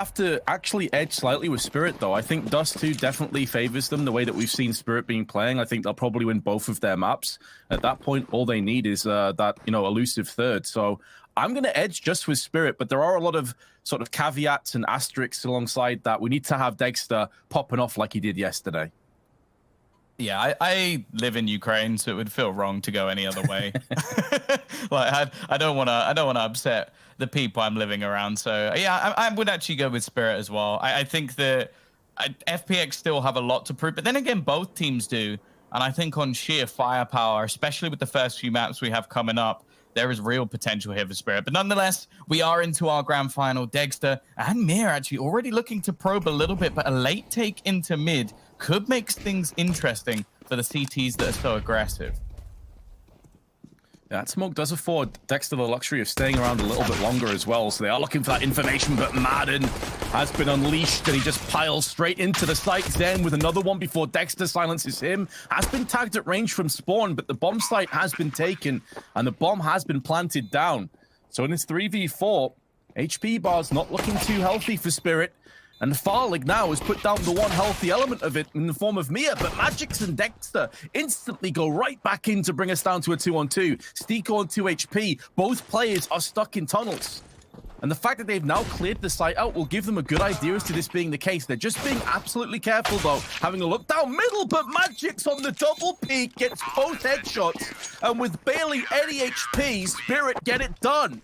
have to actually edge slightly with Spirit, though. I think Dust2 definitely favors them the way that we've seen Spirit being playing. I think they'll probably win both of their maps. At that point, all they need is that, elusive third. So I'm going to edge just with Spirit, but there are a lot of sort of caveats and asterisks alongside that. We need to have Dexter popping off like he did yesterday. Yeah, I live in Ukraine, so it would feel wrong to go any other way. Like I don't want to upset the people I'm living around. So yeah, I would actually go with Spirit as well. I think that FPX still have a lot to prove, but then again, both teams do. And I think on sheer firepower, especially with the first few maps we have coming up, there is real potential here for Spirit. But nonetheless, we are into our grand final. Dexter and Mir actually already looking to probe a little bit, but a late take into mid could make things interesting for the CTs that are so aggressive. That smoke does afford Dexter the luxury of staying around a little bit longer as well, so they are looking for that information, but Madden has been unleashed, and he just piles straight into the site. Zen with another one before Dexter silences him. Has been tagged at range from spawn, but the bomb site has been taken, and the bomb has been planted down. So in this 3v4, HP bar's not looking too healthy for Spirit. And Farlig now has put down the one healthy element of it in the form of Mia, but Magix and Dexter instantly go right back in to bring us down to a 2-on-2. Stiko on 2 HP. Both players are stuck in tunnels. And the fact that they've now cleared the site out will give them a good idea as to this being the case. They're just being absolutely careful, though. Having a look down middle, but Magix on the double peek gets both headshots. And with barely any HP, Spirit get it done.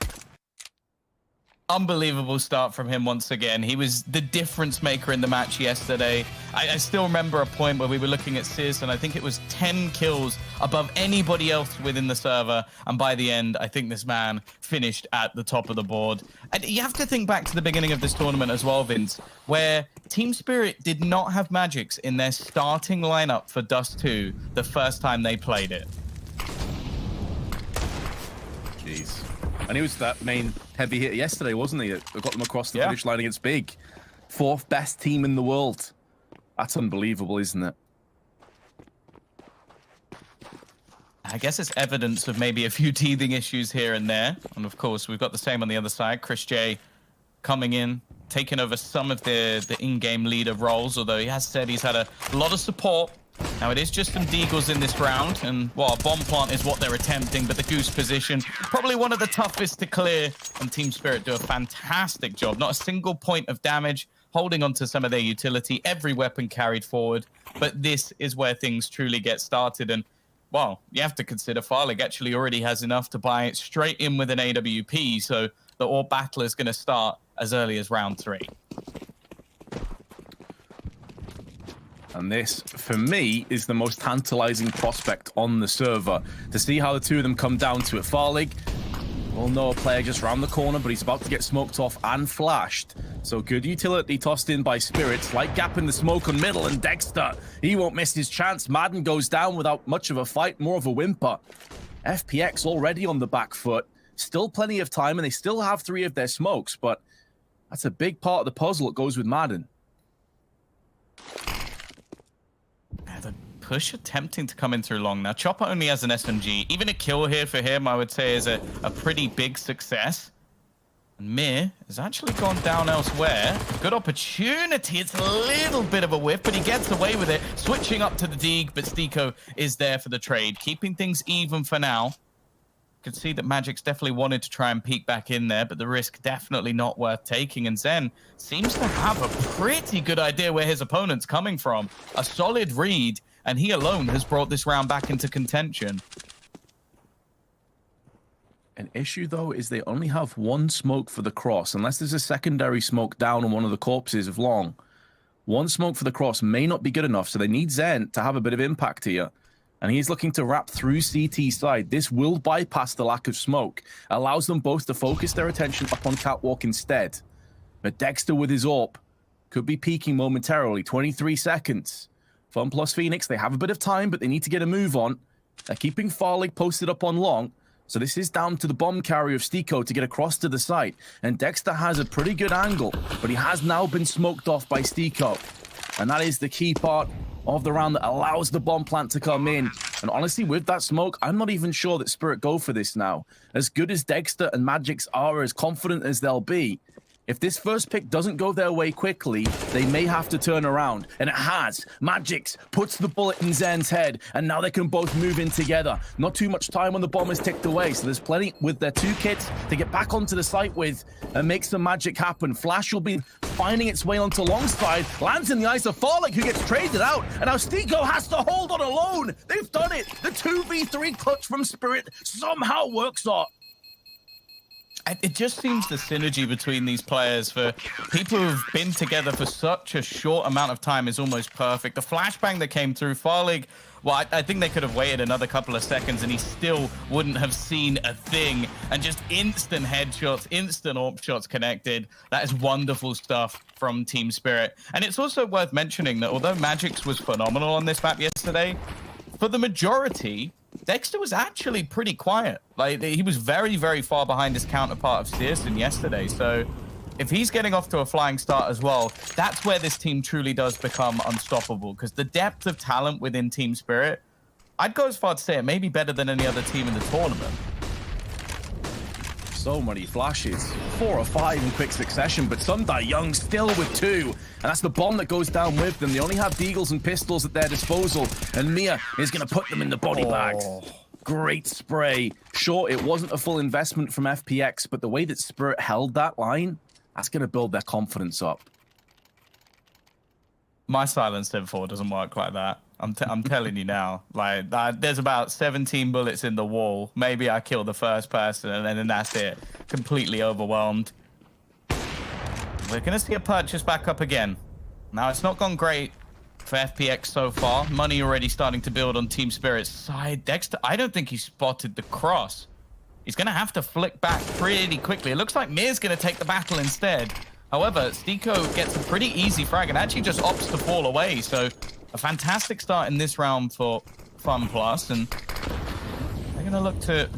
Unbelievable start from him once again. He was the difference maker in the match yesterday. I still remember a point where we were looking at Sis, and I think it was 10 kills above anybody else within the server. And by the end, I think this man finished at the top of the board. And you have to think back to the beginning of this tournament as well, Vince, where Team Spirit did not have Magix in their starting lineup for Dust2 the first time they played it. Jeez. And he was that main heavy hitter yesterday, wasn't he? It got them across the finish line against Big. 4th best team in the world. That's unbelievable, isn't it? I guess it's evidence of maybe a few teething issues here and there. And of course, we've got the same on the other side. Chris J coming in, taking over some of the in-game leader roles, although he has said he's had a lot of support. Now, it is just some deagles in this round, and, well, a bomb plant is what they're attempting, but the goose position, probably one of the toughest to clear, and Team Spirit do a fantastic job. Not a single point of damage, holding on to some of their utility, every weapon carried forward, but this is where things truly get started, and, well, you have to consider Farlig actually already has enough to buy it straight in with an AWP, so the AWP battle is going to start as early as round 3. And this, for me, is the most tantalizing prospect on the server. To see how the two of them come down to it. Farlig, we'll know a player just round the corner, but he's about to get smoked off and flashed. So good utility tossed in by Spirit. Slight gap in the smoke on middle, and Dexter, he won't miss his chance. Madden goes down without much of a fight, more of a whimper. FPX already on the back foot. Still plenty of time, and they still have 3 of their smokes, but that's a big part of the puzzle that goes with Madden. The push attempting to come in through long. Now, Chopper only has an SMG. Even a kill here for him, I would say, is a pretty big success. And Mir has actually gone down elsewhere. Good opportunity. It's a little bit of a whiff, but he gets away with it. Switching up to the Deeg, but Stiko is there for the trade. Keeping things even for now. Could see that Magix definitely wanted to try and peek back in there, but the risk definitely not worth taking. And Zen seems to have a pretty good idea where his opponent's coming from. A solid read, and he alone has brought this round back into contention. An issue, though, is they only have 1 smoke for the cross, unless there's a secondary smoke down on one of the corpses of Long. 1 smoke for the cross may not be good enough, so they need Zen to have a bit of impact here. And he's looking to wrap through CT side. This will bypass the lack of smoke. Allows them both to focus their attention upon Catwalk instead. But Dexter with his AWP could be peaking momentarily. 23 seconds. FunPlus Phoenix, they have a bit of time, but they need to get a move on. They're keeping Farlig posted up on long. So this is down to the bomb carrier of Stiko to get across to the site. And Dexter has a pretty good angle, but he has now been smoked off by Stiko. And that is the key part of the round that allows the bomb plant to come in. And honestly, with that smoke, I'm not even sure that Spirit go for this now. As good as Dexter and Magix are, as confident as they'll be, If this first pick doesn't go their way quickly, they may have to turn around. And it has. Magix puts the bullet in Zen's head, and now they can both move in together. Not too much time on the bomb is ticked away, so there's plenty with their 2 kits to get back onto the site with and make some magic happen. Flash will be finding its way onto Longside, lands in the eyes of Farlig, who gets traded out, and now Stiko has to hold on alone. They've done it. The 2v3 clutch from Spirit somehow works out. It just seems the synergy between these players for people who've been together for such a short amount of time is almost perfect. The flashbang that came through, Farlig, well, I think they could have waited another couple of seconds and he still wouldn't have seen a thing. And just instant headshots, instant AWP shots connected. That is wonderful stuff from Team Spirit. And it's also worth mentioning that although Magix was phenomenal on this map yesterday, for the majority, Dexter was actually pretty quiet. Like, he was very, very far behind his counterpart of Searson yesterday. So if he's getting off to a flying start as well, that's where this team truly does become unstoppable. Because the depth of talent within Team Spirit, I'd go as far to say it may be better than any other team in the tournament. So many flashes, 4 or 5 in quick succession, but Sundai Young still with 2, and that's the bomb that goes down with them. They only have deagles and pistols at their disposal, and Mia is going to put them in the body bags. Great spray. Sure, it wasn't a full investment from FPX, but the way that Spirit held that line, that's going to build their confidence up. My silence 7-4 doesn't work like that. I'm telling you now, like there's about 17 bullets in the wall. Maybe I kill the first person and then that's it. Completely overwhelmed. We're going to see a purchase back up again. Now, it's not gone great for FPX so far. Money already starting to build on Team Spirit's side. Dexter, I don't think he spotted the cross. He's going to have to flick back pretty quickly. It looks like Mir's going to take the battle instead. However, Stiko gets a pretty easy frag and actually just opts to fall away. So a fantastic start in this round for FunPlus, and they're going to look to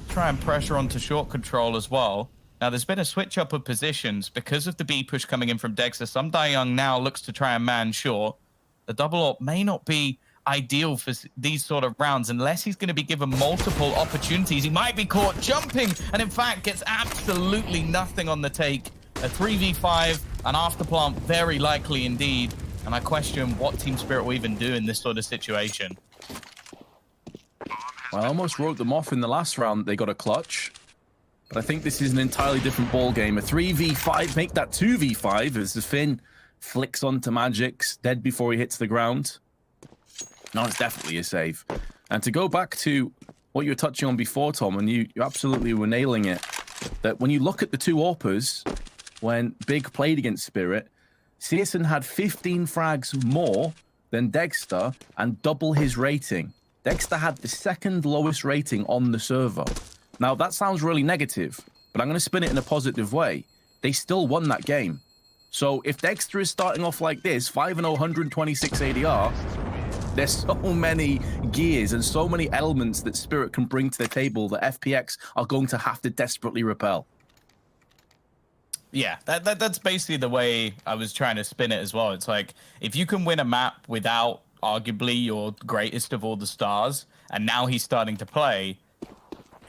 try and pressure onto short control as well. Now, there's been a switch up of positions because of the B push coming in from Dexter. Sundai Young now looks to try and man short. The double AWP may not be ideal for these sort of rounds unless he's going to be given multiple opportunities. He might be caught jumping and, in fact, gets absolutely nothing on the take. A 3v5, an afterplant, very likely indeed. And I question what Team Spirit will even do in this sort of situation. I almost wrote them off in the last round. They got a clutch. But I think this is an entirely different ball game. A 3v5, make that 2v5 as the Finn flicks onto Magix, dead before he hits the ground. No, it's definitely a save. And to go back to what you were touching on before, Tom, and you absolutely were nailing it, that when you look at the 2 AWPers, when Big played against Spirit, Searson had 15 frags more than Dexter and double his rating. Dexter had the 2nd lowest rating on the server. Now, that sounds really negative, but I'm going to spin it in a positive way. They still won that game. So if Dexter is starting off like this, 5-0, 126 ADR, there's so many gears and so many elements that Spirit can bring to the table that FPX are going to have to desperately repel. Yeah, that's basically the way I was trying to spin it as well. It's like, if you can win a map without arguably your greatest of all the stars, and now he's starting to play,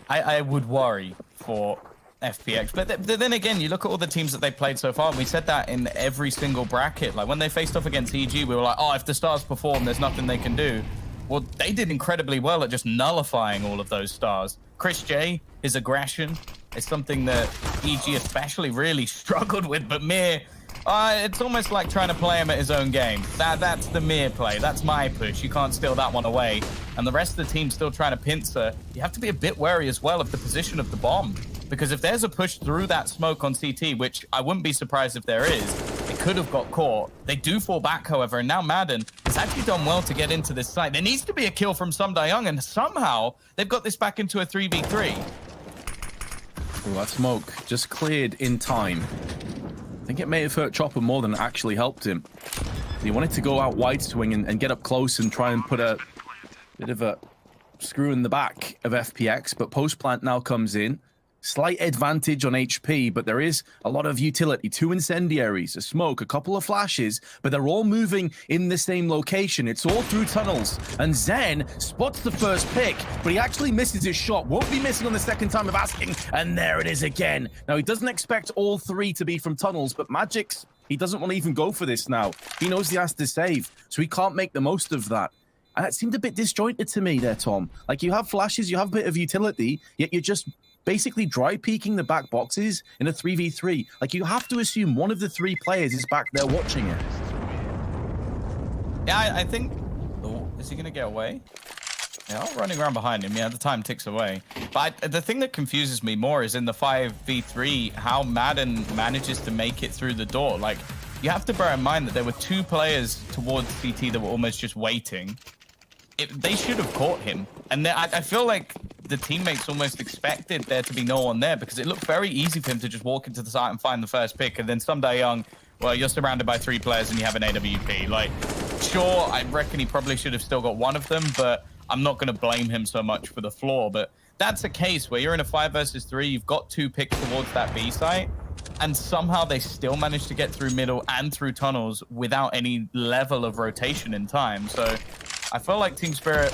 I would worry for FPX. But then again, you look at all the teams that they played so far, and we said that in every single bracket. Like, when they faced off against EG, we were like, oh, if the stars perform, there's nothing they can do. Well, they did incredibly well at just nullifying all of those stars. Chris J, his aggression is something that EG especially really struggled with, but Mir, it's almost like trying to play him at his own game. That's the Mir play. That's my push. You can't steal that one away. And the rest of the team still trying to pincer. You have to be a bit wary as well of the position of the bomb, because if there's a push through that smoke on CT, which I wouldn't be surprised if there is, it could have got caught. They do fall back, however, and now Madden has actually done well to get into this site. There needs to be a kill from Sundai Young, and somehow they've got this back into a 3v3. Ooh, that smoke just cleared in time. I think it may have hurt Chopper more than it actually helped him. He wanted to go out wide swing and get up close and try and put a bit of a screw in the back of FPX, but post plant now comes in. Slight advantage on HP, but there is a lot of utility. 2 incendiaries, a smoke, a couple of flashes, but they're all moving in the same location. It's all through tunnels. And Zen spots the first pick, but he actually misses his shot. Won't be missing on the second time of asking, and there it is again. Now, he doesn't expect all 3 to be from tunnels, but Magic's, he doesn't want to even go for this now. He knows he has to save, so he can't make the most of that. And it seemed a bit disjointed to me there, Tom. Like, you have flashes, you have a bit of utility, yet you're just basically dry peeking the back boxes in a 3v3. Like, you have to assume one of the 3 players is back there watching it. Yeah, I think... Oh, is he going to get away? Yeah, I'm running around behind him. Yeah, the time ticks away. But the thing that confuses me more is in the 5v3, how Madden manages to make it through the door. Like, you have to bear in mind that there were 2 players towards CT that were almost just waiting. They should have caught him. And I feel like the teammates almost expected there to be no one there because it looked very easy for him to just walk into the site and find the first pick. And then someday young, well, you're surrounded by 3 players and you have an AWP. Like, sure, I reckon he probably should have still got one of them, but I'm not going to blame him so much for the flaw. But that's a case where you're in a 5 versus 3, you've got 2 picks towards that B site, and somehow they still managed to get through middle and through tunnels without any level of rotation in time. So I feel like Team Spirit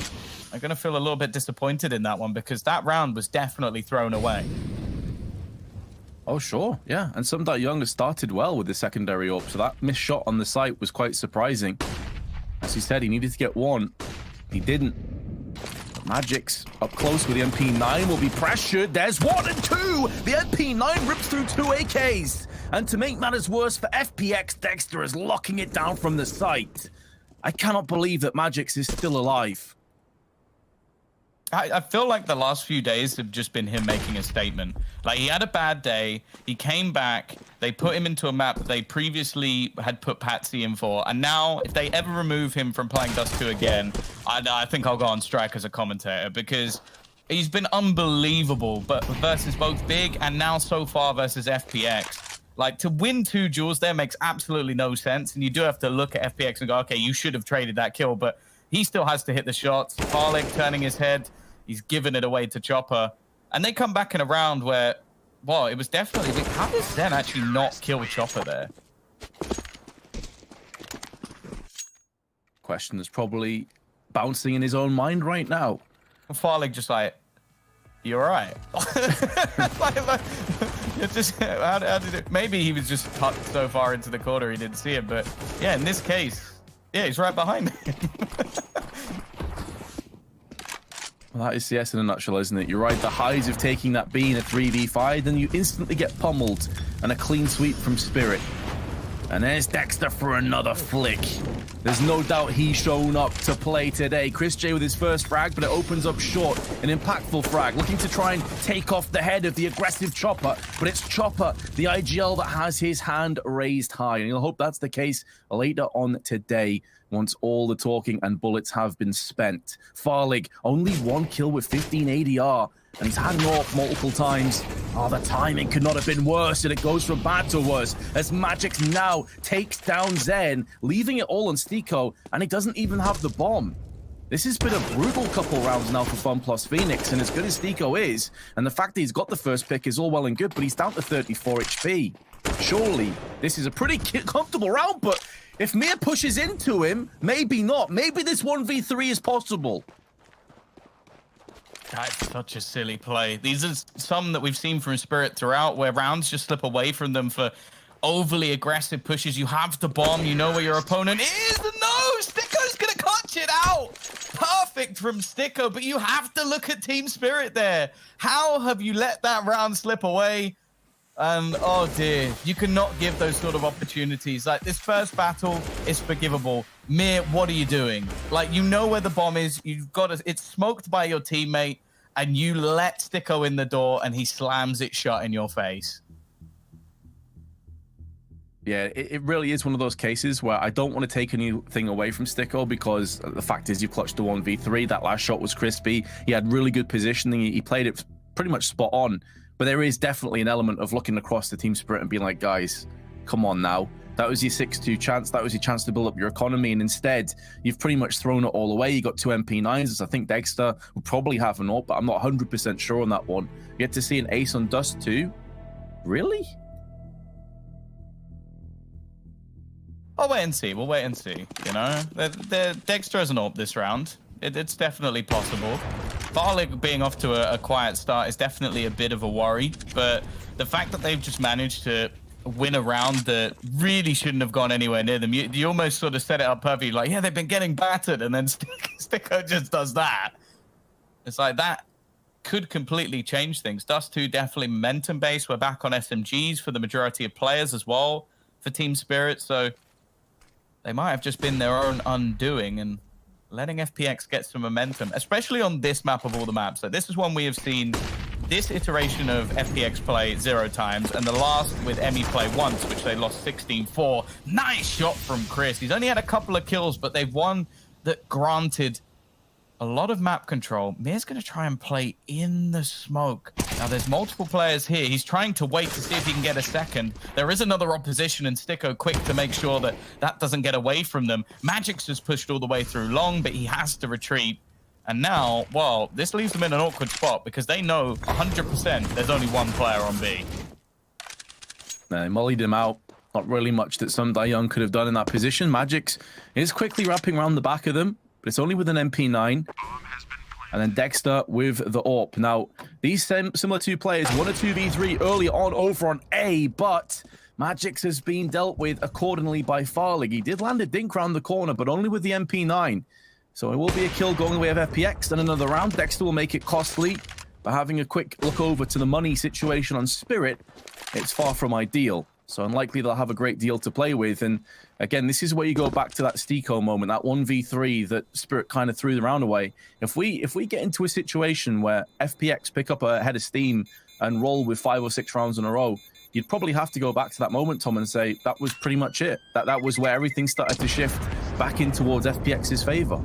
are going to feel a little bit disappointed in that one because that round was definitely thrown away. Oh, sure. Yeah. And Sumdat Young has started well with the secondary AWP, so that missed shot on the site was quite surprising. As he said, he needed to get 1. He didn't. But Magic's up close with the MP9 will be pressured. There's 1 and 2. The MP9 rips through 2 AKs. And to make matters worse for FPX, Dexter is locking it down from the site. I cannot believe that Magic's is still alive. I feel like the last few days have just been him making a statement. Like, he had a bad day, he came back, they put him into a map that they previously had put Patsy in for, and now, if they ever remove him from playing Dust2 again, I think I'll go on strike as a commentator, because he's been unbelievable, but versus both Big and now so far versus FPX. Like, to win 2 duels there makes absolutely no sense, and you do have to look at FPX and go, okay, you should have traded that kill, but he still has to hit the shots. Farlig turning his head. He's given it away to Chopper. And they come back in a round where, well, it was definitely... How does Zen actually not kill Chopper there? Question is probably bouncing in his own mind right now. Farlig just like, you all right? It's just, how did it... Maybe he was just tucked so far into the corner he didn't see it. But yeah, in this case, yeah, he's right behind him. Well, that is CS in a nutshell, isn't it? You're right, the highs of taking that B in a 3v5, then you instantly get pummeled, and a clean sweep from Spirit. And there's Dexter for another flick. There's no doubt he's shown up to play today. Chris J with his first frag, but it opens up short. An impactful frag, looking to try and take off the head of the aggressive Chopper, but it's Chopper, the IGL, that has his hand raised high, and you'll hope that's the case later on today, once all the talking and bullets have been spent. Farlig, only 1 kill with 15 ADR, and he's had an AWP multiple times. Oh, the timing could not have been worse, and it goes from bad to worse as Magix now takes down Zen, leaving it all on Stiko, and he doesn't even have the bomb. This has been a brutal couple rounds now for FunPlus Phoenix, and as good as Stiko is, and the fact that he's got the first pick is all well and good, but he's down to 34 HP. Surely, this is a pretty comfortable round, but if Mir pushes into him, maybe not. Maybe this 1v3 is possible. That's such a silly play. These are some that we've seen from Spirit throughout, where rounds just slip away from them for overly aggressive pushes. You have the bomb, you know where your opponent is. No, Sticko's gonna clutch it out. Perfect from Sticko, but you have to look at Team Spirit there. How have you let that round slip away? And oh dear, you cannot give those sort of opportunities. Like, this first battle is forgivable. Mir, what are you doing? Like, you know where the bomb is. You've got to, it's smoked by your teammate, and you let Sticko in the door, and he slams it shut in your face. Yeah, it really is one of those cases where I don't want to take anything away from Sticko, because the fact is you clutched the 1v3. That last shot was crispy. He had really good positioning. He played it pretty much spot on. But there is definitely an element of looking across the Team Spirit and being like, guys, come on now. That was your 6-2 chance. That was your chance to build up your economy. And instead, you've pretty much thrown it all away. You got 2 MP9s. I think Dexter will probably have an AWP, but I'm not 100% sure on that one. You get to see an ace on Dust2. Really? I'll wait and see. We'll wait and see. You know, Dexter has an AWP this round. It's definitely possible. Farlig being off to a quiet start is definitely a bit of a worry, but the fact that they've just managed to win a round that really shouldn't have gone anywhere near them, you almost sort of set it up perfectly. Like, yeah, they've been getting battered, and then Sticko just does that. It's like that could completely change things. Dust2 definitely momentum based. We're back on SMGs for the majority of players as well for Team Spirit, so they might have just been their own undoing and letting FPX get some momentum, especially on this map of all the maps. So this is one we have seen this iteration of FPX play 0 times, and the last with Emmy play once, which they lost 16-4. Nice shot from Chris. He's only had a couple of kills, but they've won that granted a lot of map control. Mir's going to try and play in the smoke. Now, there's multiple players here. He's trying to wait to see if he can get a second. There is another opposition, and Sticko quick to make sure that that doesn't get away from them. Magic's just pushed all the way through long, but he has to retreat. And now, well, this leaves them in an awkward spot because they know 100% there's only one player on B. They mollied him out. Not really much that some Young could have done in that position. Magic's is quickly wrapping around the back of them, but it's only with an MP9. And then Dexter with the AWP. Now, these similar 2 players, 1 or 2v3 early on over on A, but Magic's has been dealt with accordingly by Farlig. He did land a dink around the corner, but only with the MP9. So it will be a kill going the way of FPX. Then another round. Dexter will make it costly. But having a quick look over to the money situation on Spirit, it's far from ideal. So unlikely they'll have a great deal to play with. And again, this is where you go back to that Stico moment, that 1v3 that Spirit kind of threw the round away. If we get into a situation where FPX pick up a head of steam and roll with 5 or 6 rounds in a row, you'd probably have to go back to that moment, Tom, and say that was pretty much it. That was where everything started to shift back in towards FPX's favor.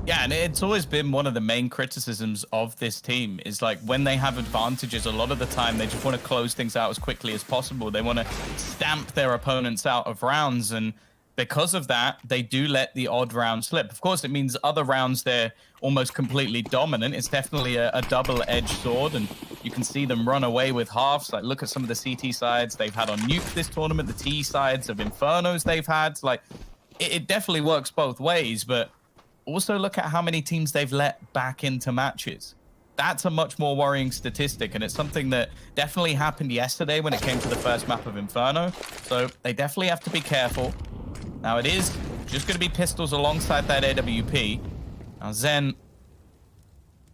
Yeah, and it's always been one of the main criticisms of this team is like when they have advantages, a lot of the time they just want to close things out as quickly as possible. They want to stamp their opponents out of rounds, and because of that, they do let the odd round slip. Of course, it means other rounds they're almost completely dominant. It's definitely a double-edged sword, and you can see them run away with halves. Like, look at some of the CT sides they've had on Nuke this tournament, the T sides of Infernos they've had. Like, it definitely works both ways, but also look at how many teams they've let back into matches. That's a much more worrying statistic, and it's something that definitely happened yesterday when it came to the first map of Inferno. So they definitely have to be careful. Now it is just going to be pistols alongside that AWP. Now Zen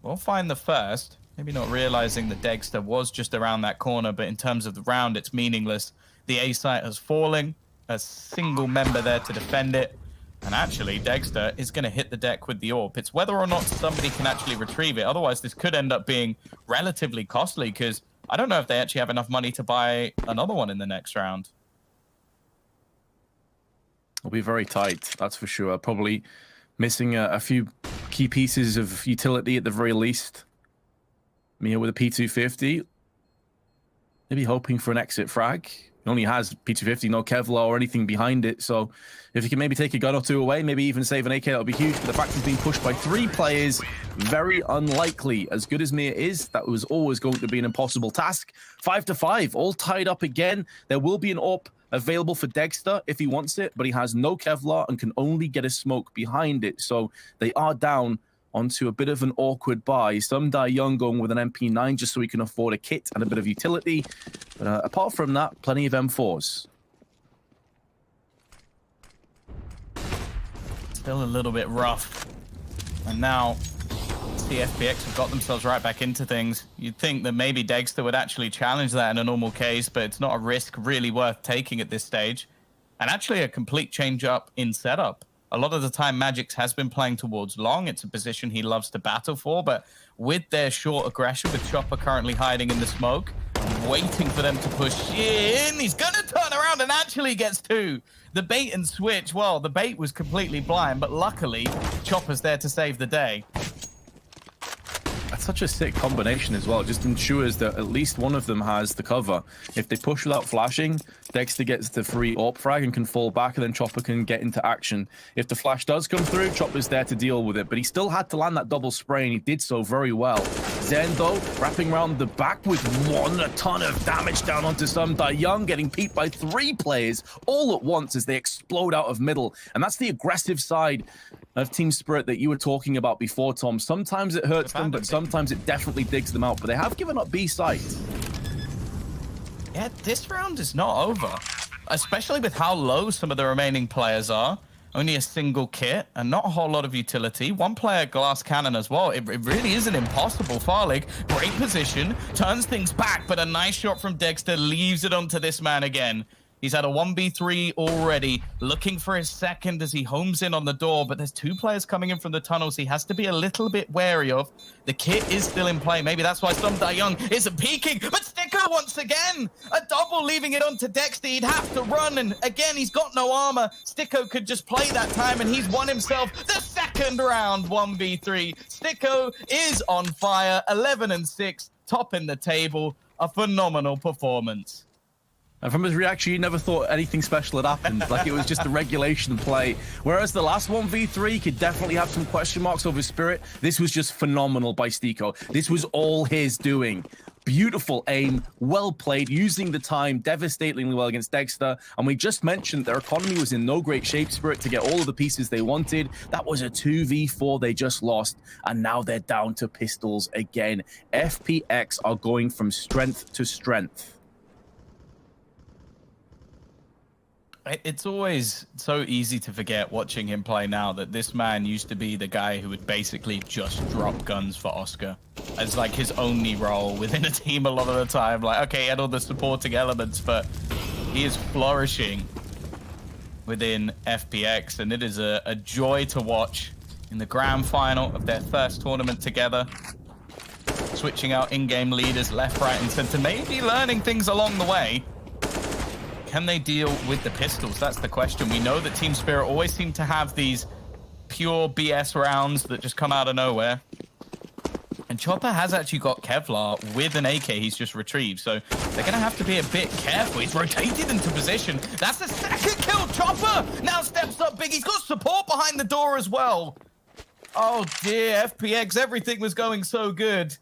will find the first, maybe not realizing that Dexter was just around that corner, but in terms of the round, it's meaningless. The A site is falling, a single member there to defend it. And actually, Dexter is going to hit the deck with the AWP. It's whether or not somebody can actually retrieve it. Otherwise, this could end up being relatively costly because I don't know if they actually have enough money to buy another one in the next round. It'll be very tight, that's for sure. Probably missing a few key pieces of utility at the very least. Mia with a P250. Maybe hoping for an exit frag. He only has P250, no Kevlar or anything behind it. So if he can maybe take a gun or 2 away, maybe even save an AK, that would be huge. But the fact he's being pushed by 3 players, very unlikely. As good as Mia is, that was always going to be an impossible task. 5-5, all tied up again. There will be an AWP available for Dexter if he wants it, but he has no Kevlar and can only get a smoke behind it. So they are down onto a bit of an awkward buy. Some Young going with an MP9 just so he can afford a kit and a bit of utility. But apart from that, plenty of M4s. Still a little bit rough. And now the FPX have got themselves right back into things. You'd think that maybe Dexter would actually challenge that in a normal case, but it's not a risk really worth taking at this stage. And actually a complete change up in setup. A lot of the time, Magix has been playing towards long. It's a position he loves to battle for, but with their short aggression, with Chopper currently hiding in the smoke, waiting for them to push in, he's gonna turn around and actually gets 2. The bait and switch, well, the bait was completely blind, but luckily, Chopper's there to save the day. I That's such a sick combination as well. It just ensures that at least one of them has the cover. If they push without flashing, Dexter gets the free AWP frag and can fall back, and then Chopper can get into action. If the flash does come through, Chopper's there to deal with it. But he still had to land that double spray, and he did so very well. Zen, though, wrapping around the back with a ton of damage down onto Some Young, getting peeped by 3 players all at once as they explode out of middle. And that's the aggressive side of Team Spirit that you were talking about before, Tom. Sometimes it hurts them, but sometimes it definitely digs them out. But they have given up B site. Yeah, this round is not over, especially with how low some of the remaining players are. Only a single kit and not a whole lot of utility. 1 player glass cannon as well. It really isn't impossible. Farlig, great position, turns things back, but a nice shot from Dexter leaves it onto this man again. He's had a 1v3 already, looking for his second as he homes in on the door, but there's 2 players coming in from the tunnels he has to be a little bit wary of. The kit is still in play. Maybe that's why Some Young isn't peeking, but Sticker once again! A double leaving it onto Dexter. He'd have to run, and again, he's got no armor. Sticko could just play that time, and he's won himself the second round 1v3. Sticko is on fire, 11-6, top in the table. A phenomenal performance. And from his reaction, you never thought anything special had happened. Like it was just a regulation play. Whereas the last 1v3 could definitely have some question marks over Spirit. This was just phenomenal by Stico. This was all his doing. Beautiful aim, well played, using the time devastatingly well against Dexter. And we just mentioned their economy was in no great shape, Spirit, to get all of the pieces they wanted. That was a 2v4 they just lost. And now they're down to pistols again. FPX are going from strength to strength. It's always so easy to forget watching him play now that this man used to be the guy who would basically just drop guns for Oscar as like his only role within a team a lot of the time. Like, okay, he had all the supporting elements, but he is flourishing within FPX, and it is a joy to watch in the grand final of their first tournament together. Switching out in-game leaders left, right, and center, maybe learning things along the way. Can they deal with the pistols? That's the question. We know that Team Spirit always seem to have these pure BS rounds that just come out of nowhere. And Chopper has actually got Kevlar with an AK he's just retrieved, so they're going to have to be a bit careful. He's rotated into position. That's the second kill. Chopper now steps up big. He's got support behind the door as well. Oh dear, FPX, everything was going so good.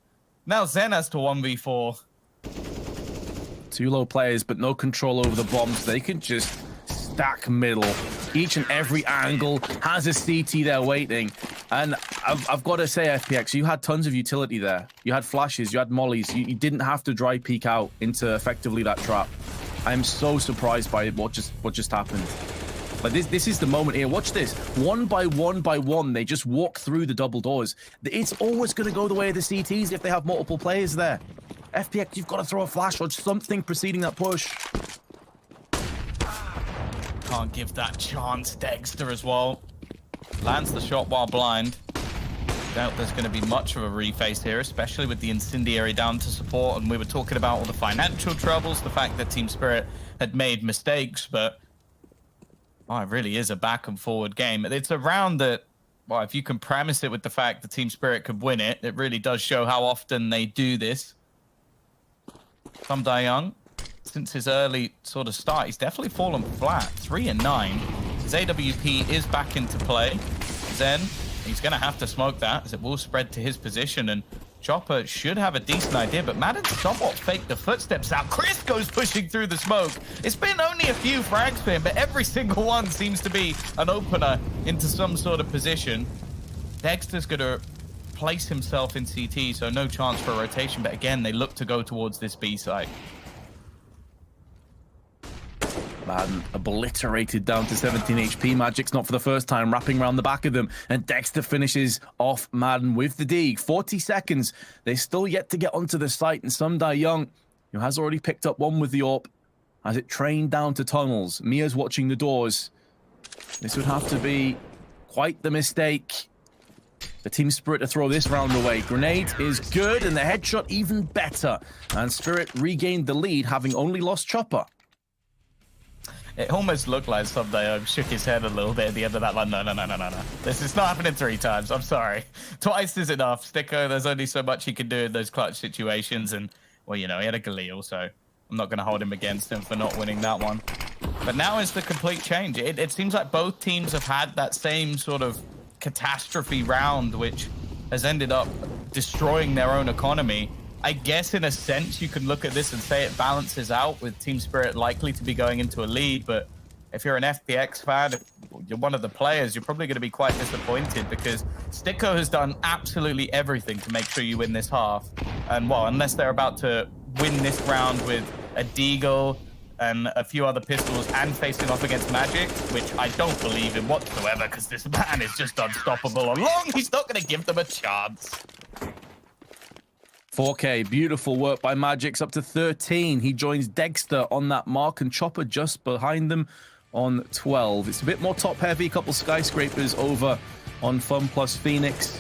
Now Zen has to 1v4. 2 low players, but no control over the bombs. They can just stack middle. Each and every angle has a CT there waiting. And I've got to say, FPX, you had tons of utility there. You had flashes, you had mollies. You didn't have to dry peek out into effectively that trap. I'm so surprised by what just happened. But this is the moment here. Watch this. One by one, they just walk through the double doors. It's always going to go the way of the CTs if they have multiple players there. FPX, you've got to throw a flash or something preceding that push. Can't give that chance. Dexter as well. Lands the shot while blind. Doubt there's going to be much of a reface here, especially with the incendiary down to support. And we were talking about all the financial troubles, the fact that Team Spirit had made mistakes, but oh, it really is a back and forward game. It's a round that, well, if you can premise it with the fact that Team Spirit could win it, it really does show how often they do this. Some Young, since his early sort of start, he's definitely fallen flat. 3 and 9. His AWP is back into play. Zen, he's going to have to smoke that as it will spread to his position. And Chopper should have a decent idea, but Madden somewhat faked the footsteps out. Chris goes pushing through the smoke. It's been only a few frags for him, but every single one seems to be an opener into some sort of position. Dexter's going to place himself in CT, so no chance for a rotation, but again, they look to go towards this B site. Madden obliterated down to 17 HP. Magic's not for the first time, wrapping around the back of them, and Dexter finishes off Madden with the D. 40 seconds. They're still yet to get onto the site, and Some Young, who has already picked up one with the AWP, has it trained down to tunnels. Mia's watching the doors. This would have to be quite the mistake. The Team Spirit to throw this round away. Grenade is good, and the headshot even better. And Spirit regained the lead, having only lost Chopper. It almost looked like someday shook his head a little bit at the end of that. Like, no. This is not happening 3 times. I'm sorry. Twice is enough. Sticko, there's only so much he can do in those clutch situations. And, well, you know, he had a Galil, so I'm not going to hold him against him for not winning that one. But now is the complete change. It seems like both teams have had that same sort of catastrophe round, which has ended up destroying their own economy. I guess in a sense you can look at this and say it balances out with Team Spirit likely to be going into a lead, but if you're an FPX fan, if you're one of the players, you're probably going to be quite disappointed because Sticko has done absolutely everything to make sure you win this half. And well, unless they're about to win this round with a Deagle and a few other pistols and facing off against Magic, which I don't believe in whatsoever because this man is just unstoppable. Along, he's not going to give them a chance. 4K, beautiful work by Magix, up to 13. He joins Dexter on that mark and Chopper just behind them on 12. It's a bit more top-heavy, a couple skyscrapers over on FunPlus Phoenix.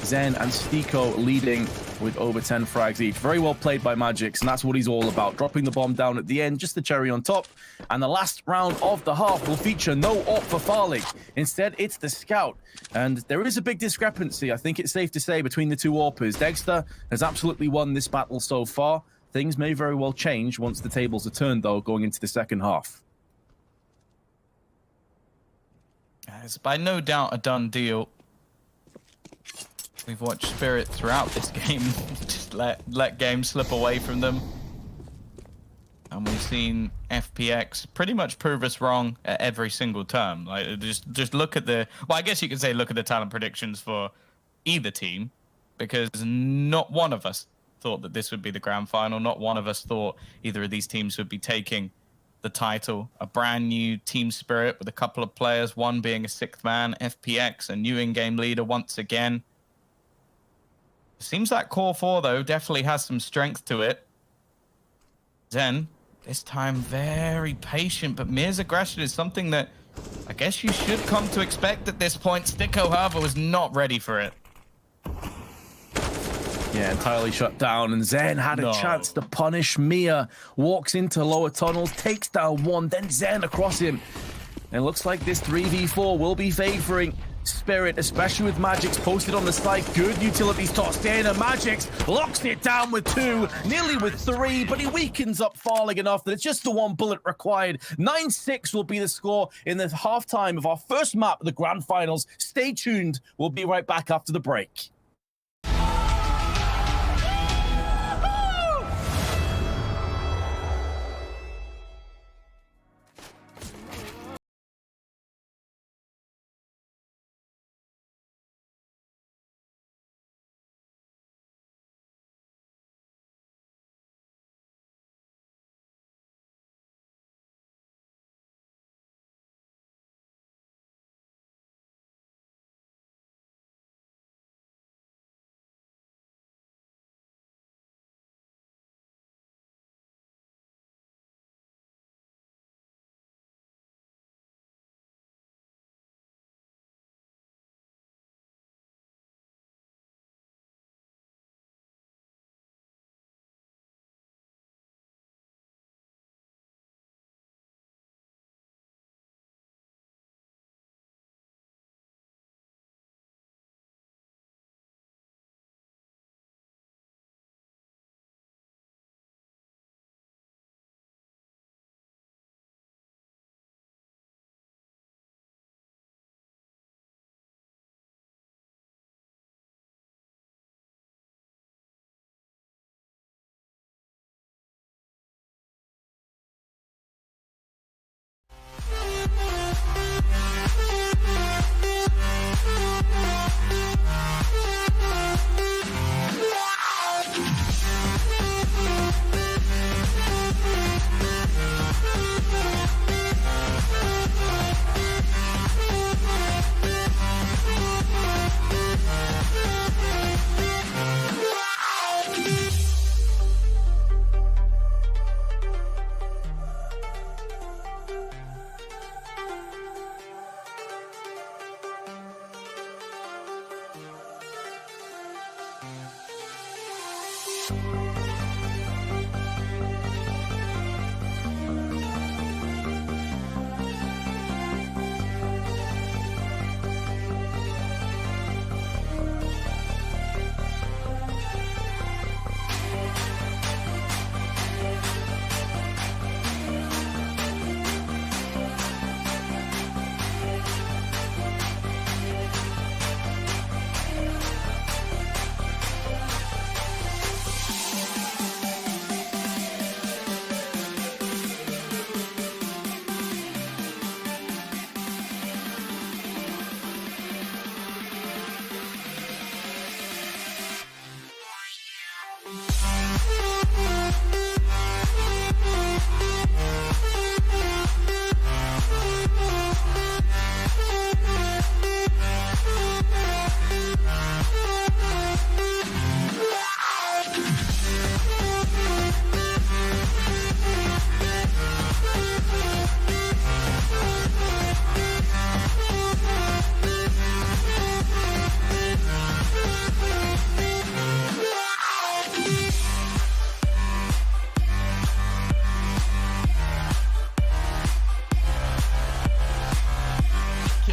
Zen and Stiko leading with over 10 frags each. Very well played by Magix, and that's what he's all about. Dropping the bomb down at the end, just the cherry on top. And the last round of the half will feature no AWP for Farlig. Instead, it's the Scout. And there is a big discrepancy, I think it's safe to say, between the two AWPers. Dexter has absolutely won this battle so far. Things may very well change once the tables are turned, though, going into the second half. It's by no doubt a done deal. We've watched Spirit throughout this game just let games slip away from them. And we've seen FPX pretty much prove us wrong at every single term. Like just look at the, well, I guess you could say look at the talent predictions for either team, because not one of us thought that this would be the grand final. Not one of us thought either of these teams would be taking the title. A brand new Team Spirit with a couple of players, one being a 6th man, FPX, a new in-game leader once again. Seems like Core 4, though, definitely has some strength to it. Zen, this time very patient, but Mir's aggression is something that I guess you should come to expect at this point. Sticko, however, was not ready for it. Yeah, entirely shut down, and Zen had a chance to punish Mia. Walks into lower tunnels, takes down one, then Zen across him. And it looks like this 3v4 will be favoring Spirit, especially with Magix posted on the side. Good utilities tossed in, and Magix locks it down with 2, nearly with 3, but he weakens up Farlig enough that it's just the 1 bullet required. 9-6 will be the score in the halftime of our first map of the Grand Finals. Stay tuned. We'll be right back after the break.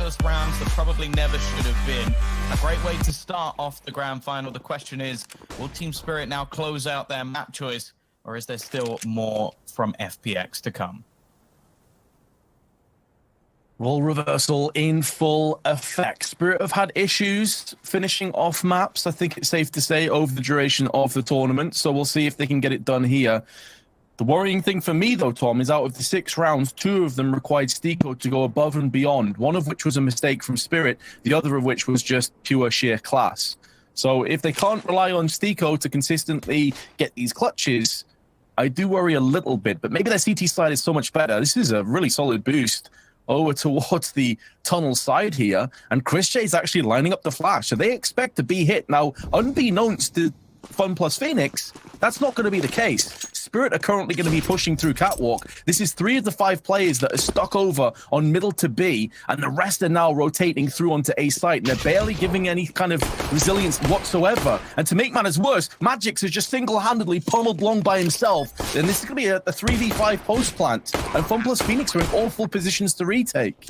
ridiculous rounds that probably never should have been. A great way to start off the grand final. The question is, will Team Spirit now close out their map choice, or is there still more from FPX to come? Role reversal in full effect. Spirit have had issues finishing off maps, I think it's safe to say, over the duration of the tournament. So we'll see if they can get it done here. The worrying thing for me, though, Tom, is out of the 6 rounds, 2 of them required Stiko to go above and beyond, one of which was a mistake from Spirit, the other of which was just pure sheer class. So if they can't rely on Stiko to consistently get these clutches, I do worry a little bit. But maybe their CT side is so much better. This is a really solid boost over towards the tunnel side here, and Chris J's actually lining up the flash, so they expect to be hit. Now, unbeknownst to FunPlus Phoenix, that's not going to be the case. Spirit are currently going to be pushing through Catwalk. This is 3 of the 5 players that are stuck over on middle to B, and the rest are now rotating through onto A site, and they're barely giving any kind of resilience whatsoever. And to make matters worse, Magix is just single-handedly pummeled Long by himself, and this is going to be a 3v5 post plant, and FunPlus Phoenix are in awful positions to retake.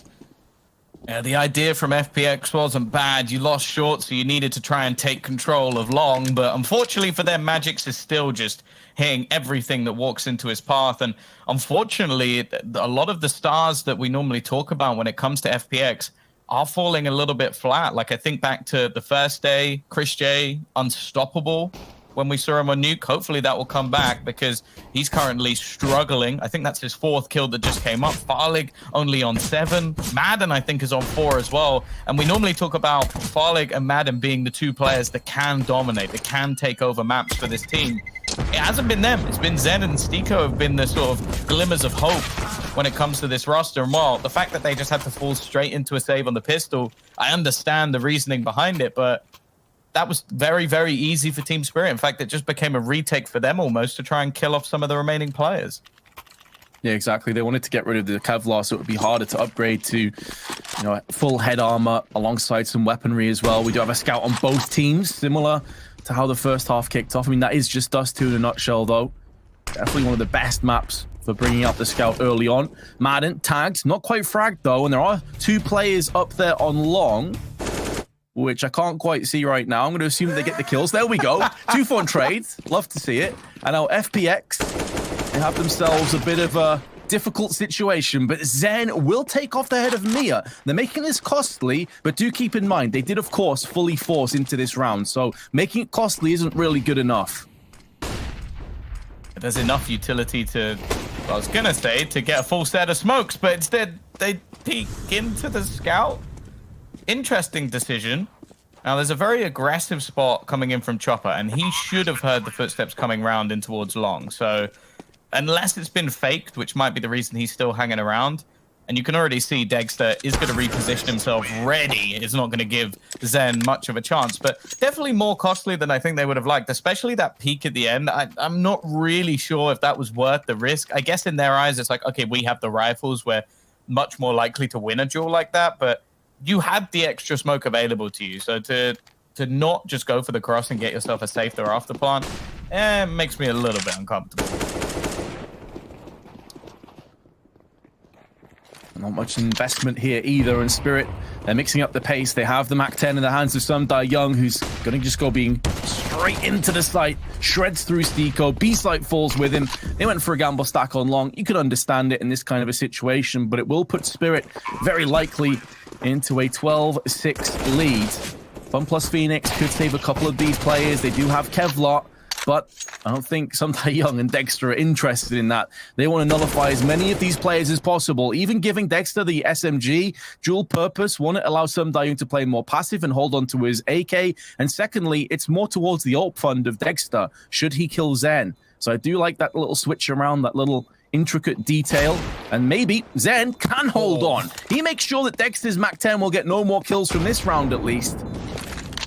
Yeah, the idea from FPX wasn't bad. You lost short, so you needed to try and take control of Long. But unfortunately for them, Magix is still just hitting everything that walks into his path. And unfortunately, a lot of the stars that we normally talk about when it comes to FPX are falling a little bit flat. Like, I think back to the first day, Chris J, unstoppable. When we saw him on Nuke, hopefully that will come back because he's currently struggling. I think that's his 4th kill that just came up. Farlig only on 7. Madden, I think, is on 4 as well. And we normally talk about Farlig and Madden being the 2 players that can dominate, that can take over maps for this team. It hasn't been them. It's been Zen and Stiko have been the sort of glimmers of hope when it comes to this roster. And while the fact that they just had to fall straight into a save on the pistol, I understand the reasoning behind it, but that was very, very easy for Team Spirit. In fact, it just became a retake for them almost to try and kill off some of the remaining players. Yeah, exactly. They wanted to get rid of the Kevlar, so it would be harder to upgrade to, full head armor alongside some weaponry as well. We do have a scout on both teams, similar to how the first half kicked off. I mean, that is just Dust2 in a nutshell, though. Definitely one of the best maps for bringing out the scout early on. Madden, tagged, not quite fragged, though, and there are 2 players up there on Long, which I can't quite see right now. I'm going to assume they get the kills. There we go. 2 fun trades. Love to see it. And now FPX, they have themselves a bit of a difficult situation, but Zen will take off the head of Mia. They're making this costly, but do keep in mind, they did, of course, fully force into this round, so making it costly isn't really good enough. There's enough utility to, I was going to say, to get a full set of smokes, but instead they peek into the scout. Interesting decision. Now, there's a very aggressive spot coming in from Chopper, and he should have heard the footsteps coming round in towards Long. So, unless it's been faked, which might be the reason he's still hanging around, and you can already see Dexter is going to reposition himself ready. It's not going to give Zen much of a chance, but definitely more costly than I think they would have liked, especially that peak at the end. I'm not really sure if that was worth the risk. I guess in their eyes, it's like, okay, we have the rifles. We're much more likely to win a duel like that, but you had the extra smoke available to you, so to not just go for the cross and get yourself a safe there after plant, makes me a little bit uncomfortable. Not much investment here either, and Spirit, they're mixing up the pace. They have the MAC-10 in the hands of Sumdai Young, who's going to just go being straight into the site, shreds through Stiko, B-site falls with him. They went for a gamble stack on Long. You could understand it in this kind of a situation, but it will put Spirit very likely into a 12-6 lead. FunPlus Phoenix could save a couple of these players. They do have Kevlar, but I don't think Sumdai Young and Dexter are interested in that. They want to nullify as many of these players as possible. Even giving Dexter the SMG, dual purpose. One, it allows Sumdai Young to play more passive and hold on to his AK. And secondly, it's more towards the ult fund of Dexter, should he kill Zen. So I do like that little switch around, that little intricate detail, and maybe Zen can hold on. He makes sure that Dexter's MAC-10 will get no more kills from this round at least,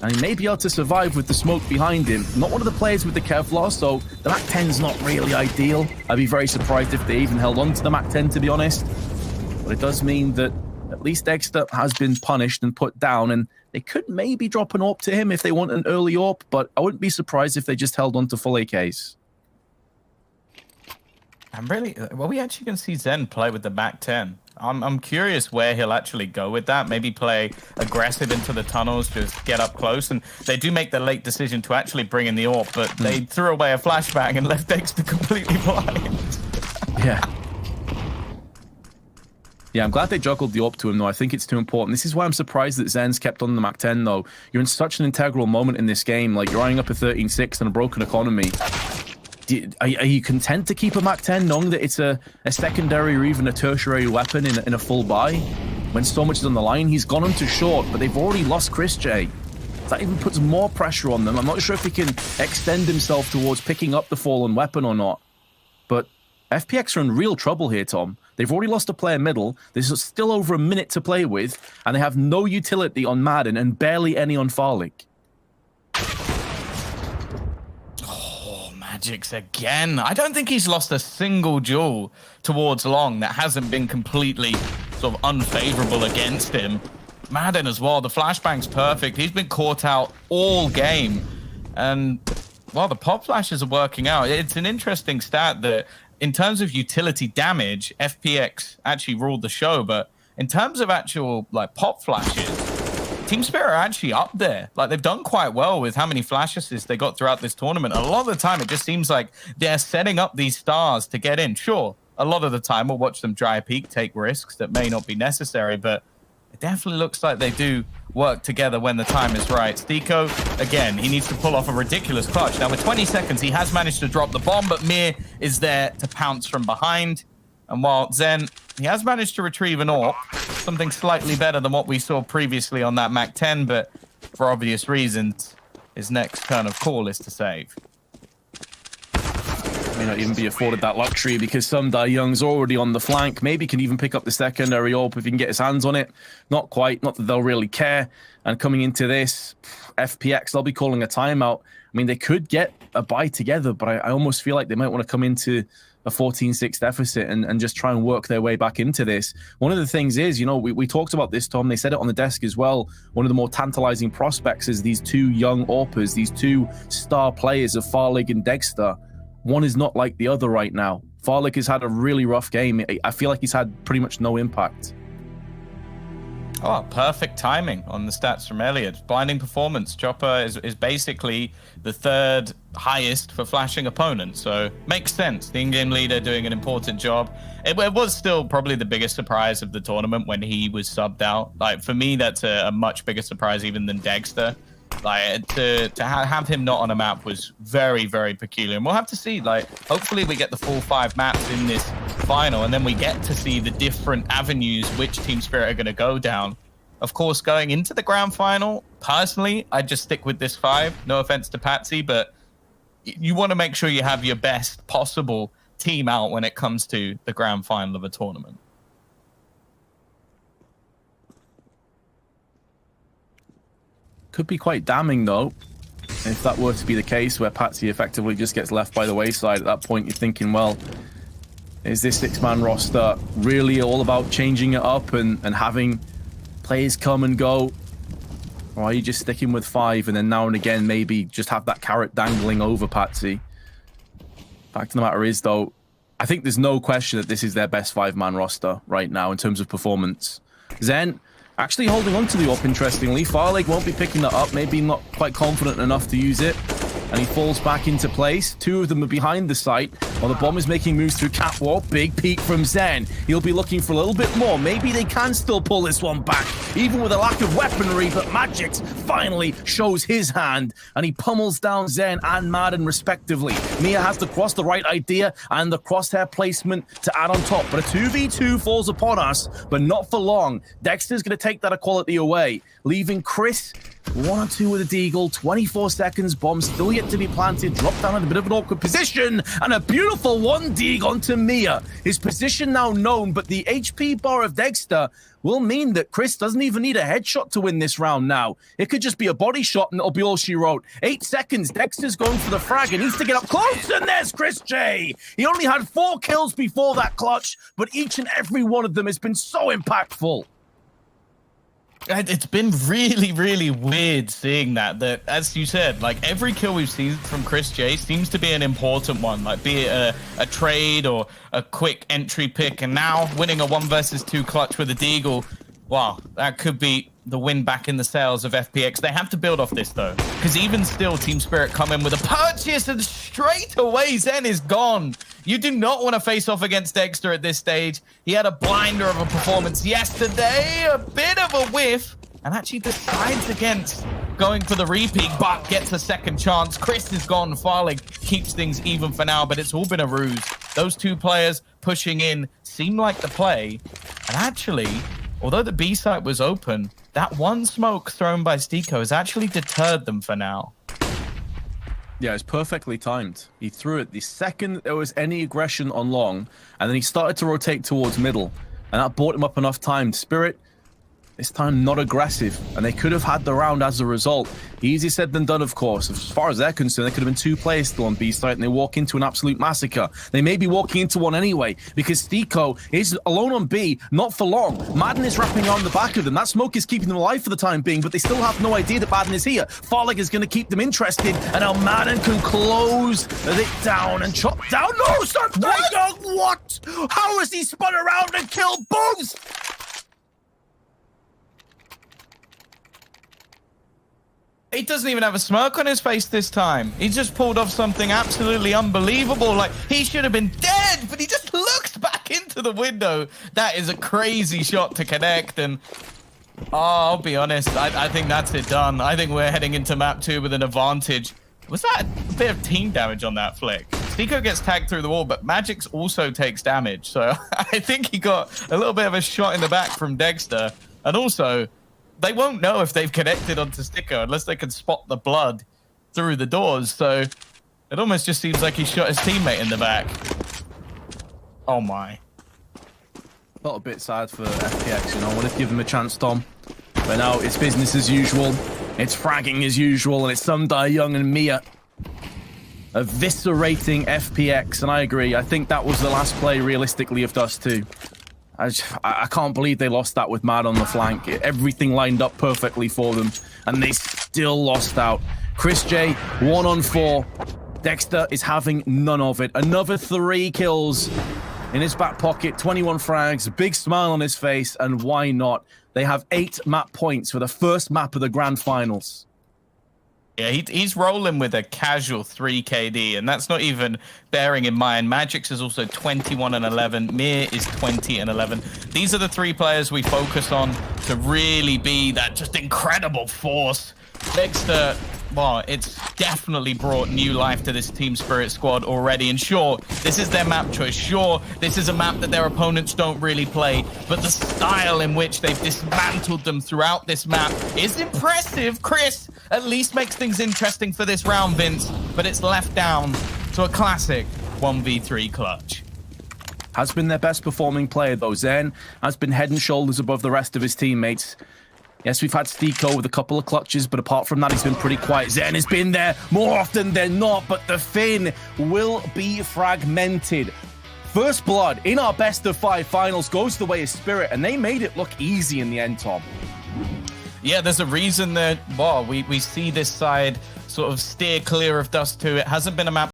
and he may be able to survive with the smoke behind him. Not one of the players with the Kevlar, so the MAC-10's not really ideal. I'd be very surprised if they even held on to the MAC-10, to be honest, but it does mean that at least Dexter has been punished and put down, and they could maybe drop an AWP to him if they want an early AWP, but I wouldn't be surprised if they just held on to full AKs. I'm really, well, we actually going to see Zen play with the Mac 10. I'm curious where he'll actually go with that. Maybe play aggressive into the tunnels, just get up close. And they do make the late decision to actually bring in the AWP, but they threw away a flashbang and left Dexter completely blind. Yeah. Yeah, I'm glad they juggled the AWP to him, though. I think it's too important. This is why I'm surprised that Zen's kept on the Mac 10, though. You're in such an integral moment in this game. Like, you're eyeing up a 13-6 and a broken economy. Are you content to keep a Mac 10 knowing that it's a secondary or even a tertiary weapon in a full buy? When so much is on the line, he's gone on to short, but they've already lost Chris J. That even puts more pressure on them. I'm not sure if he can extend himself towards picking up the fallen weapon or not. But FPX are in real trouble here, Tom. They've already lost a player middle. There's still over a minute to play with, and they have no utility on Madden and barely any on Farlick. Magic's again. I don't think he's lost a single duel towards long that hasn't been completely sort of unfavorable against him. Madden as well. The flashbang's perfect. He's been caught out all game. And, well, the pop flashes are working out. It's an interesting stat that in terms of utility damage, FPX actually ruled the show. But in terms of actual, like, pop flashes, Team Spirit are actually up there. Like, they've done quite well with how many flash assists they got throughout this tournament. A lot of the time, it just seems like they're setting up these stars to get in. Sure, a lot of the time, we'll watch them dry peek, take risks that may not be necessary, but it definitely looks like they do work together when the time is right. Stiko, again, he needs to pull off a ridiculous clutch. Now, with 20 seconds, he has managed to drop the bomb, but Mir is there to pounce from behind. And while Zen, he has managed to retrieve an AWP, something slightly better than what we saw previously on that Mac 10, but for obvious reasons, his next turn of call is to save. May not even be afforded that luxury because some Die Young's already on the flank. Maybe can even pick up the secondary AWP if he can get his hands on it. Not quite, not that they'll really care. And coming into this, FPX, they'll be calling a timeout. I mean, they could get a buy together, but I almost feel like they might want to come into a 14-6 deficit and just try and work their way back into this. One of the things is, you know, we talked about this, Tom. They said it on the desk as well. One of the more tantalizing prospects is these two young AWPers, these two star players of Farlig and Dexter. One is not like the other right now. Farlig has had a really rough game. I feel like he's had pretty much no impact. Oh, perfect timing on the stats from Elliot. Blinding performance. Chopper is basically the third highest for flashing opponents. So makes sense. The in-game leader doing an important job. It was still probably the biggest surprise of the tournament when he was subbed out. Like, for me, that's a much bigger surprise even than Dexter. Like, to have him not on a map was very, very peculiar. And we'll have to see. Like, hopefully we get the full 5 maps in this final, and then we get to see the different avenues which Team Spirit are going to go down. Of course, going into the grand final, personally, I'd just stick with this 5. No offense to Patsy, but you want to make sure you have your best possible team out when it comes to the grand final of a tournament. Could be quite damning, though, if that were to be the case, where Patsy effectively just gets left by the wayside. At that point, you're thinking, well, is this 6-man roster really all about changing it up and having players come and go? Or are you just sticking with 5 and then now and again maybe just have that carrot dangling over Patsy? Fact of the matter is, though, I think there's no question that this is their best 5-man roster right now in terms of performance. Zen actually holding on to the AWP, interestingly. Farlig won't be picking that up, maybe not quite confident enough to use it. And he falls back into place. 2 of them are behind the site while the bomb is making moves through catwalk. Big peek from Zen. He'll be looking for a little bit more. Maybe they can still pull this one back, even with a lack of weaponry, but Magix finally shows his hand and he pummels down Zen and Madden respectively. Mia has to cross the right idea and the crosshair placement to add on top, but a 2v2 falls upon us, but not for long. Dexter's going to take that equality away, leaving Chris 1 or 2 with a deagle. 24 seconds, bomb still yet to be planted, drop down in a bit of an awkward position, and a beautiful 1 deag onto Mia. His position now known, but the HP bar of Dexter will mean that Chris doesn't even need a headshot to win this round now. It could just be a body shot and it'll be all she wrote. 8 seconds, Dexter's going for the frag and needs to get up close, and there's Chris J. He only had 4 kills before that clutch, but each and every one of them has been so impactful. It's been really, really weird seeing that, as you said, like every kill we've seen from Chris J seems to be an important one, like be it a trade or a quick entry pick, and now winning a 1 versus 2 clutch with a deagle. Wow, that could be the win back in the sales of FPX. They have to build off this though, because even still, Team Spirit come in with a purchase and straight away Zen is gone. You do not want to face off against Dexter at this stage. He had a blinder of a performance yesterday, a bit of a whiff, and actually decides against going for the repeat, but gets a second chance. Chris is gone. Farlig keeps things even for now, but it's all been a ruse. Those two players pushing in seem like the play, and actually, although the B site was open, that one smoke thrown by Stiko has actually deterred them for now. Yeah, it's perfectly timed. He threw it the second there was any aggression on long, and then he started to rotate towards middle, and that bought him up enough time. Spirit, this time not aggressive, and they could have had the round as a result. Easier said than done, of course. As far as they're concerned, there could have been 2 players still on B site, and they walk into an absolute massacre. They may be walking into one anyway, because Stiko is alone on B, not for long. Madden is wrapping around the back of them. That smoke is keeping them alive for the time being, but they still have no idea that Madden is here. Farlig is going to keep them interested, and now Madden can close it down and chop down. No, sir! What? How has he spun around and killed both? He doesn't even have a smirk on his face this time. He just pulled off something absolutely unbelievable. Like, he should have been dead, but he just looks back into the window. That is a crazy shot to connect, and I'll be honest, I think that's it done. I think we're heading into map 2 with an advantage. Was that a bit of team damage on that flick? Stiko gets tagged through the wall, but Magix also takes damage. So I think he got a little bit of a shot in the back from Dexter. And also, they won't know if they've connected onto Stiko unless they can spot the blood through the doors. So it almost just seems like he shot his teammate in the back. Oh my. Felt a bit sad for FPX, you know. I wanted to give them a chance, Tom. But now it's business as usual. It's fragging as usual, and it's Sundai Young and Mia eviscerating FPX. And I agree. I think that was the last play, realistically, of Dust2. I can't believe they lost that with Mad on the flank. Everything lined up perfectly for them, and they still lost out. Chris J, 1 on 4. Dexter is having none of it. Another 3 kills in his back pocket, 21 frags, a big smile on his face, and why not? They have 8 map points for the first map of the grand finals. Yeah, he's rolling with a casual 3 KD, and that's not even bearing in mind Magix is also 21 and 11. Mir is 20 and 11. These are the 3 players we focus on to really be that just incredible force. Dexter, well, it's definitely brought new life to this Team Spirit squad already. And sure, this is their map choice. Sure, this is a map that their opponents don't really play. But the style in which they've dismantled them throughout this map is impressive. Chris at least makes things interesting for this round, Vince. But it's left down to a classic 1v3 clutch. Has been their best performing player, though. Zen has been head and shoulders above the rest of his teammates. Yes, we've had Stiko with a couple of clutches, but apart from that, he's been pretty quiet. Zen has been there more often than not, but the Finn will be fragmented. First blood in our best of 5 finals goes the way of Spirit, and they made it look easy in the end, Tom. Yeah, there's a reason that, well, we see this side sort of steer clear of Dust2. It hasn't been a map